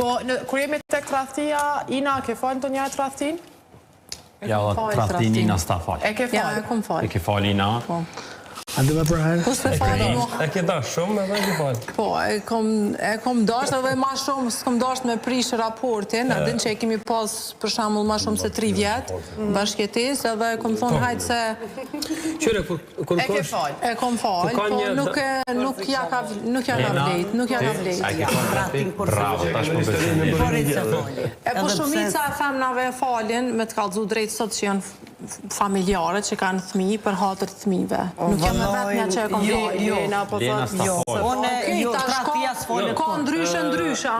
Po, kur jemi tek tradhtia, Ina, ke falë të njëra tradhtin? Ja, tradhtin Ina s'ta falë. E ke falë? Ja, e kom falë. E ke falë Ina? Po. A dhe me përherë? Po s'e falë mu. E ke dash shumë edhe e ke falë? Po, e kom dasht edhe ma shumë s'kom dasht me prish raportin, adin që e kemi pas për shembull ma shumë se 3 vjet bashkëtis, edhe kom thonë hajtë se... Qyre, kur E ke falë? E kom falë, po nuk ja ka vlejt, nuk ja ka vlejt. Bravo, tash po besoj. E po shumica e femnave e falin, me të kallëzu drejt sot që janë familjarët që kanë fëmijë për hatër të fëmijëve. Nuk jam me vetëmja që e kom falë. Lena, po thotë. Jo, tradhtia s'folet. Ka ndryshe,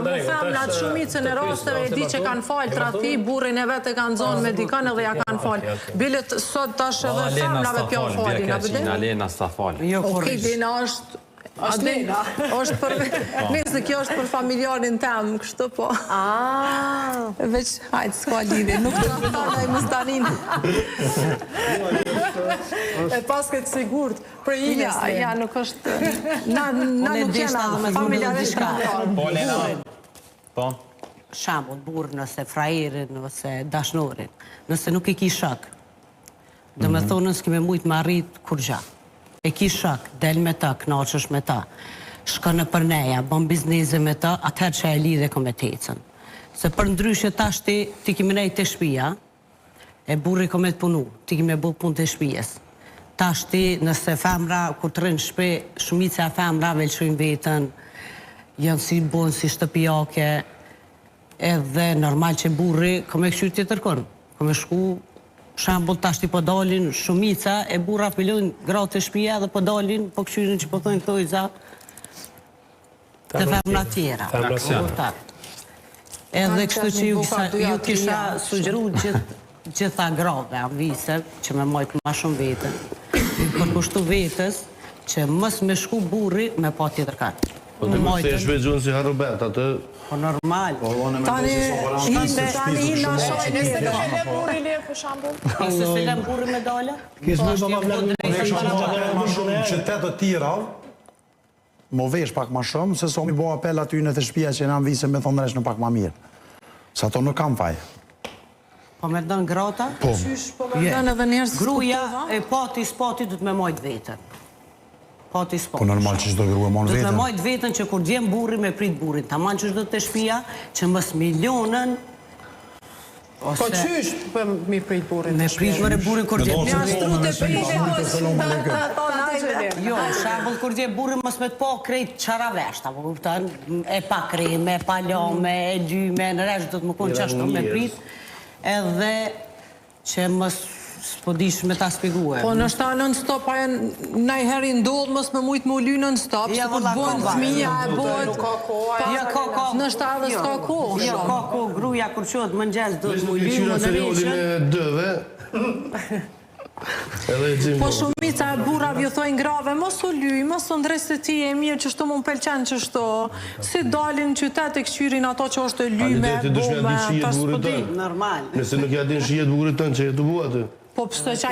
mu femnat shumicën e rasteve e di që kanë falë tradhti, burrin e vetë e kanë zonë me dikën edhe ja kanë falë. Bilet sot tash edhe femnave pjo falin, a bëdin? Lena s'ta falë. Okej, Lena është për... Nëse kjo është për familjarin tem, kështu po. Veç, hajtë, s'ka lidhje, nuk të raftanaj mëstanin. E pas këtë sigurt, për Ines. Ja, nuk është... Na nuk jena familjarë shkanë. Po, Lena. Po? Shambull, burë nëse frajerin, nëse dashnorin, nëse nuk i ki shak, dhe me thonë nësë kime mujtë më arrit kur gja. E ki shak, del me ta, knaqësh me ta, shka në përneja, bën bizneze me ta, atëherë që e lidhe kom e tecën. Se për ndryshe tash ti kime nejtë të shpia, e burri kom e të punu, ti kime bu pun të shpijes. Tash ti, nëse femra, kur të rënë shpe, shumica e femra velqojnë vetën, janë si bunë, si shtëpijake, edhe normal që burri, kom e këshu të tërkon, kom e shku, shambull tash ti po dalin shumica e burra pëllojnë gratë të shpia dhe po dalin, po këshyrin që po thojnë këto i za të femna tjera. Edhe kështu që ju kisha sugjeru gjitha grave anvise që me mojtë ma shumë vetën, për kushtu vetës që mës me shku burri me pa tjetër kanë. Po të më se shvejgjonë si Harubet, atë... Po normal. Tani Nëse do e le burri le, për shambull. Nëse se lem burri me dole? Kisë në bëma vlerë më shumë qytetë të tjera, më vesh pak ma shumë, se so mi bo apel aty në të shpia që në vise me thonë resh në pak ma mirë. Sa to nuk kam faj. Po me dënë grata? Po. Gruja e pati s'pati du të me mojtë vetën. Pati s'pati. Po normal që shdo grua mon vetën. Du të me mojtë vetën që kur djem burri me prit burrin. Ta manë që shdo të shpia që mës milionën. Po qysh për mi prit burrin? Me prit mëre burrin kur djem. Me ashtru të prit Jo, shambull kur djem burrin mës me të po krejt qara veshta. Po kuptan, e pa kreme, e pa lame, e lyme, në reshtë do të më konë qashtu me prit. Edhe që mës s'po dish me ta spjegue. Po nështë ta non-stop, aja najheri ndodhë mës me mujtë më ly non-stop, se kur të bojnë fëmija e bojnë... Ja, ka. Nështë ta edhe s'ka kohë. Ja, ka, gruja kur qëtë më njës do të më ly më në rishën. Po shumica e burrave ju thojnë grave, mos u lyj, mos u ndres se ti e mirë që shto më pëlqen që shto. Si dalin në qytet e këshyrin ato që është e lyme, bome, pas pëdi. Normal. Nëse nuk ja din shijet burit tënë që jetu bua të. Po pështë që